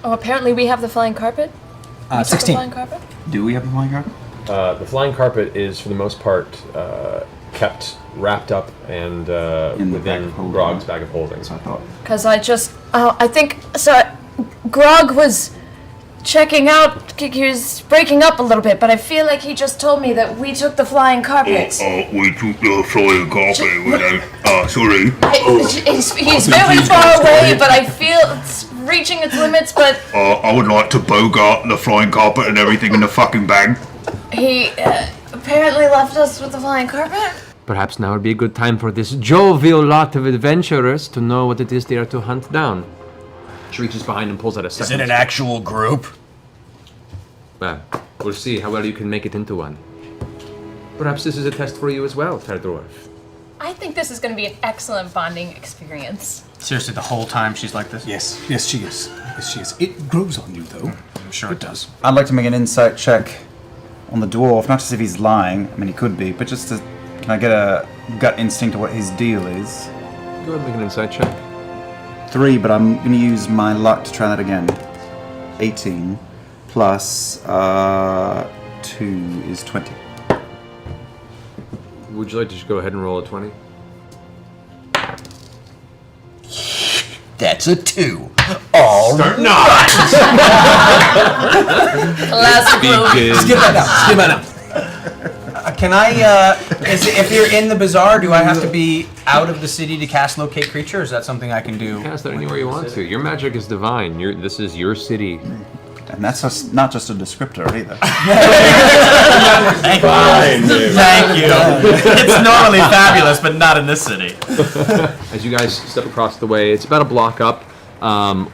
Oh, apparently we have the flying carpet. 16. The flying carpet? Do we have the flying carpet? The flying carpet is, for the most part, kept wrapped up and within Grog's bag of holding. That's what I thought. Because I think, so Grog was checking out, he was breaking up a little bit, but I feel like he just told me that we took the flying carpet. We took the flying carpet sorry. He's very far away, but I feel it's reaching its limits, but... I would like to bogart the flying carpet and everything in the fucking bag. He apparently left us with the flying carpet. Perhaps now would be a good time for this jovial lot of adventurers to know what it is they are to hunt down. She reaches behind and pulls out a second. Is it an actual group? We'll see how well you can make it into one. Perhaps this is a test for you as well, Terdorf. I think this is going to be an excellent bonding experience. Seriously, the whole time she's like this? Yes, she is. Yes, she is. It grows on you, though. I'm sure it does. I'd like to make an insight check on the dwarf, not just if he's lying, I mean he could be, but just to, can I get a gut instinct of what his deal is? Go ahead and make an insight check. 3, but I'm going to use my luck to try that again. 18 plus 2 is 20. Would you like to just go ahead and roll a 20? That's a 2. All Start right. Classic move. Skip that now. Can I, if you're in the bazaar, do I have to be out of the city to cast Locate Creature, or is that something I can do? Cast that anywhere you want to. Your magic is divine. This is your city. And that's not just a descriptor either. Thank you. It's normally fabulous, but not in this city. As you guys step across the way, it's about a block up.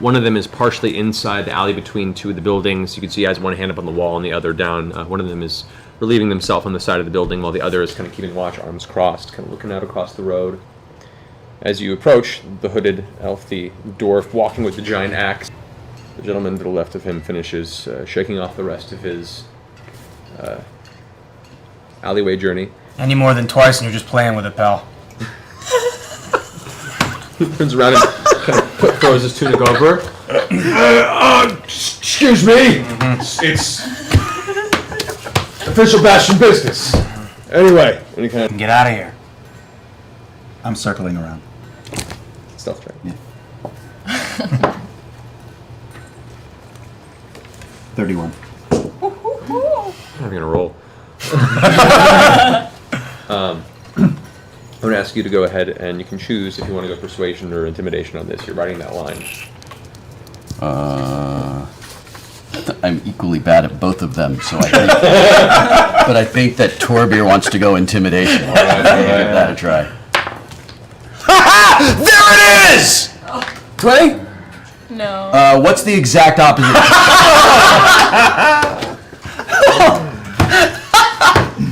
One of them is partially inside the alley between two of the buildings. You can see he has one hand up on the wall and the other down. One of them is relieving themselves on the side of the building, while the other is kind of keeping watch, arms crossed, kind of looking out across the road. As you approach, the hooded elf, the dwarf, walking with the giant axe. The gentleman to the left of him finishes shaking off the rest of his alleyway journey. Any more than twice and you're just playing with it, pal. He turns around and kind of throws his tunic over. Excuse me. It's official Bastion business. Anyway, And he kind of Get out of here. I'm circling around. stealth check. Yeah. 31. I'm gonna roll. I'm gonna ask you to go ahead and you can choose if you want to go persuasion or intimidation on this. You're writing that line. I'm equally bad at both of them, so I think, but I think that Torbir wants to go intimidation. Give that a try. There it is! 20? No. What's the exact opposite?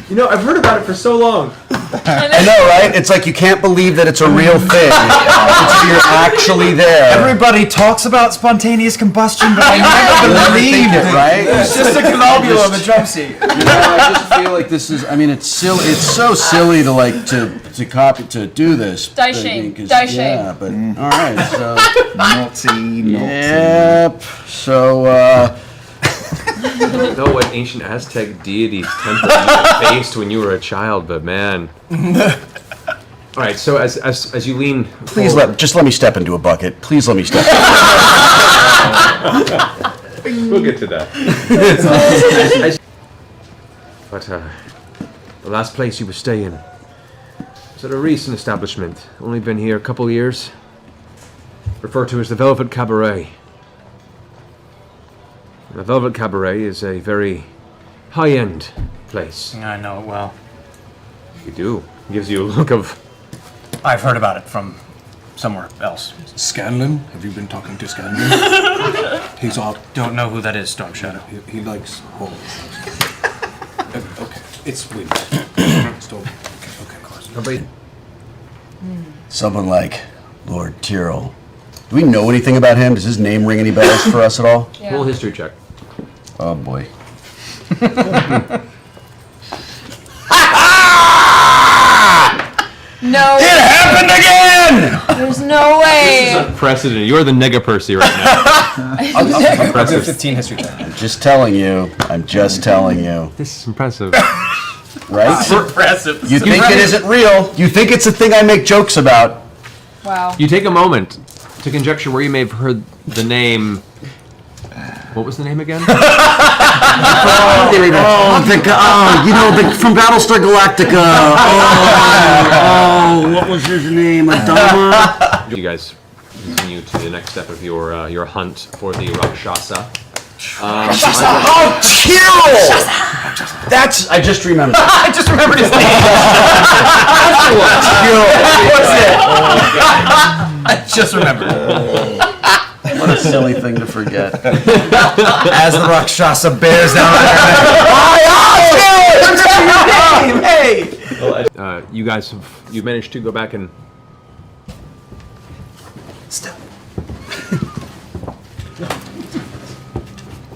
You know, I've heard about it for so long. I know, right? It's like you can't believe that it's a real thing until you're actually there. Everybody talks about spontaneous combustion, but I never believed it, right? It's just a globule of a drum seat. You know, I just feel like this is. I mean, it's silly. It's so silly to like to copy to do this. Die thing, shame. 'cause- Die shame. Yeah, but all right. So Naughty. yep. So I don't know what ancient Aztec deity's temple you faced when you were a child, but man. All right, so as you lean, please just let me step into a bucket. Please let me step. We'll get to that. But the last place you were staying was at a recent establishment. Only been here a couple years. Referred to as the Velvet Cabaret. The Velvet Cabaret is a very high-end place. I know it well. You do. It gives you a look of... I've heard about it from somewhere else. Scanlan? Have you been talking to Scanlan? He's all. Don't know who that is, Storm Shadow. He likes home. Okay, it's Wheaton. Storm. Okay, of course. Someone like Lord Tyrrell. Do we know anything about him? Does his name ring any bells for us at all? Yeah. Roll a history check. Oh boy. No. It happened again! There's no way. This is unprecedented. You're the nega-Percy right now. I'll do a 15 history check. I'm just telling you. I'm just telling you. This is impressive. Right? Impressive. You think it isn't real. You think it's a thing I make jokes about. Wow. You take a moment to conjecture where you may have heard the name. What was the name again? From Battlestar Galactica. What was his name? Adama? You guys continue to the next step of your hunt for the Rakshasa. Oh, Kirill! That's. I just remembered. I just remembered his name. I just remembered. What a silly thing to forget. As the Rakshasa bears down on her Hey! You guys you managed to go back and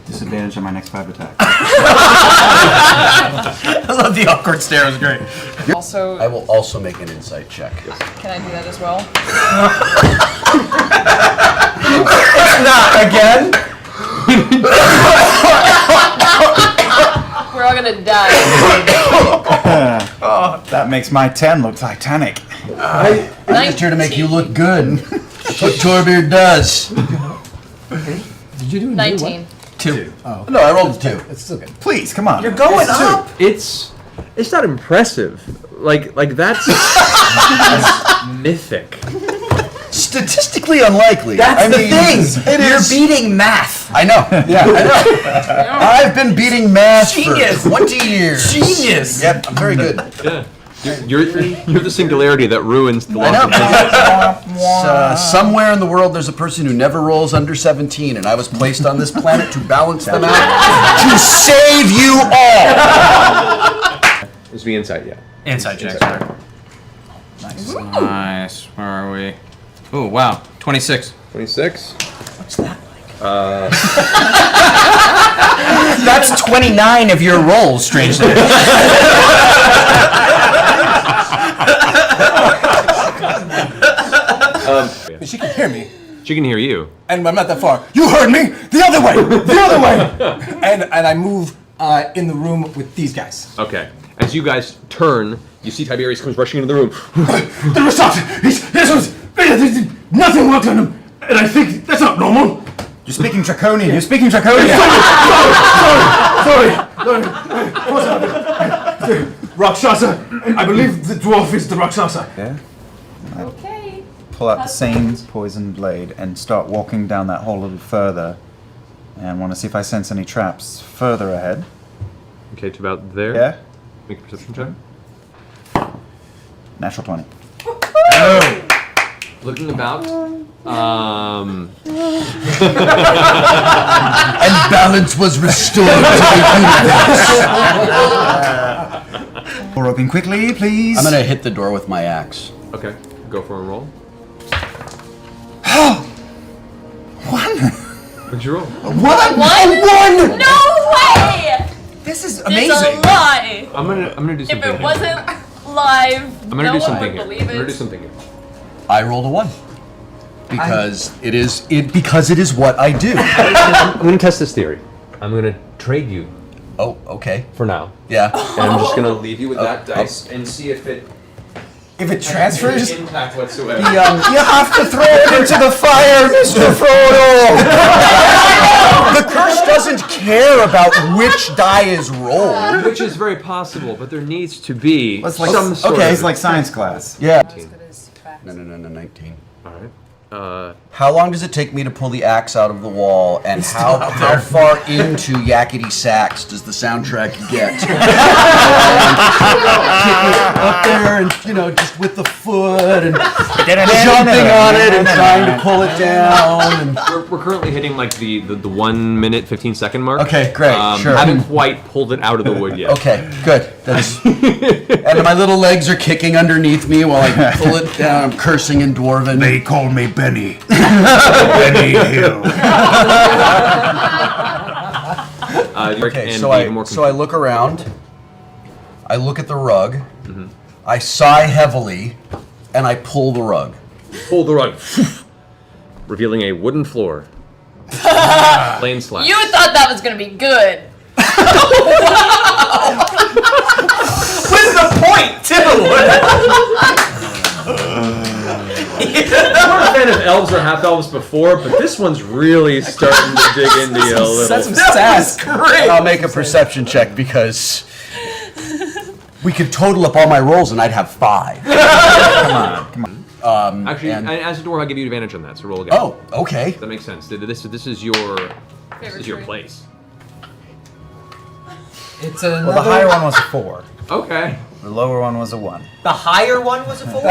Disadvantage on my next 5 attack. I love the awkward stare. It was great. Also, I will also make an insight check. can I do that as well? Not again. We're all gonna die. That makes my 10 look Titanic. I'm just here to make you look good. That's what Torbeard does. Did you do 19. 2. No, I rolled a 2. It's still good. Please, come on. You're going up. it's not impressive. Like that's mythic. Statistically unlikely. That's the thing. You're beating math. I know. Yeah, I know. I've been beating math Genius. for 20 years. Genius. Yep, I'm very good. Yeah. You're the singularity that ruins the I laws know. of physics. Somewhere in the world, there's a person who never rolls under 17, and I was placed on this planet to balance them out, to save you all. This would be insight, yeah. Inside check. Nice. Where are we? Oh, wow. 26. 26. That's 29 of your rolls, strangely. She can hear me, She can hear you. and I'm not that far. You heard me. The other way. The other way. And I move in the room with these guys. Okay. As you guys turn, you see Tiberius comes rushing into the room. The result. Nothing worked on him, and I think that's not normal. You're speaking Draconian. You're speaking Draconian. Sorry. Rakshasa. I believe the dwarf is the Rakshasa. Yeah. Okay. Pull out the same poison blade and start walking down that hole a little further. And want to see if I sense any traps further ahead. Okay, to about there. Yeah? Make a perception check. Natural 20. Looking about. And balance was restored to the universe. Door open quickly, please. I'm gonna hit the door with my axe. Okay, go for a roll. One. What'd you roll? What? One? No way! This is It's amazing. a lie. I'm gonna do If something. it wasn't live, I'm gonna no do one something would here. believe I'm gonna do it. something here. I rolled a 1. Because it is what I do. I'm gonna test this theory. I'm gonna trade you Oh, okay. for now, Yeah. and I'm just gonna leave you with that dice and see if it If it transfers, has any impact whatsoever. you have to throw it into the fire, Mr. Frodo. The curse doesn't care about which die is rolled. Which is very possible, but there needs to be It's like some sort okay, of. it's like science class. Yeah. As good as fast. No, 19. All right. How long does it take me to pull the axe out of the wall, and how far into Yakety Sax does the soundtrack get? Up there, and just with the foot, and jumping on it, and trying to pull it down. And We're currently hitting like the 1 minute 15-second mark. Okay, great, sure. Haven't quite pulled it out of the wood yet. okay, good. And my little legs are kicking underneath me while I pull it down. I'm cursing in Dwarven. They called me Benny. Benny Hill. Okay, and so be even more I look around, I look at the rug, I sigh heavily, and I pull the rug. pull the rug, revealing a wooden floor. Lane slash. You thought that was gonna be good. What's the point, too? I'm not a fan of elves or half elves before, but this one's really starting to dig into you a little. That's some sass. Great. I'll make a perception check because we could total up all my rolls and I'd have 5. Come on. Actually, and- as a dwarf, I'll give you advantage on that, so roll again. Oh, okay. That makes sense. This is your place. It's another... Well, the higher one was a 4. Okay. The lower one was a 1. The higher one was a 4?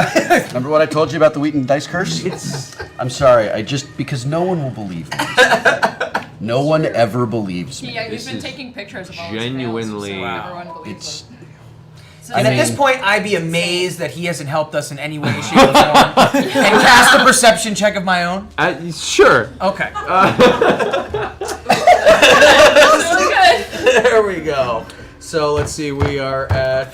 Remember what I told you about the Wheaton dice curse? I'm sorry, because no one will believe me. No one ever believes me. Yeah, This you've been is taking pictures of all genuinely- his fails, so everyone believes It's them. And at this point, I'd be amazed that he hasn't helped us in any way, shape, or form. And cast a perception check of my own. Sure. Okay. Really good. There we go. So let's see, we are at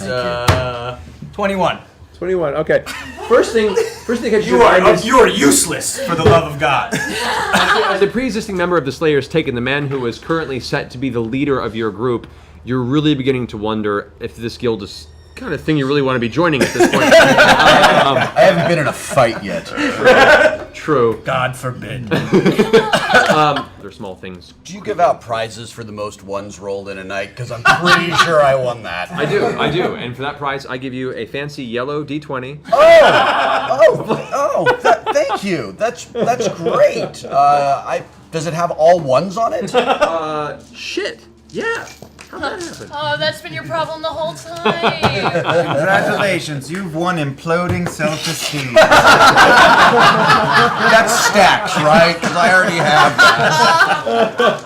21. 21. Okay. First thing that You are useless, for the love of God. as a pre-existing member of the Slayer's Taken, the man who is currently set to be the leader of your group, you're really beginning to wonder if this guild is kind of thing you really want to be joining at this point. I haven't been in a fight yet. True. God forbid. They're small things. Do you give out prizes for the most ones rolled in a night? Because I'm pretty sure I won that. I do. And for that prize, I give you a fancy yellow D20. Thank you. That's great. Does it have all ones on it? Shit. Yeah. How'd that happen? Oh, that's been your problem the whole time. Congratulations, you've won imploding self-esteem. That's stacks, right? Because I already have that.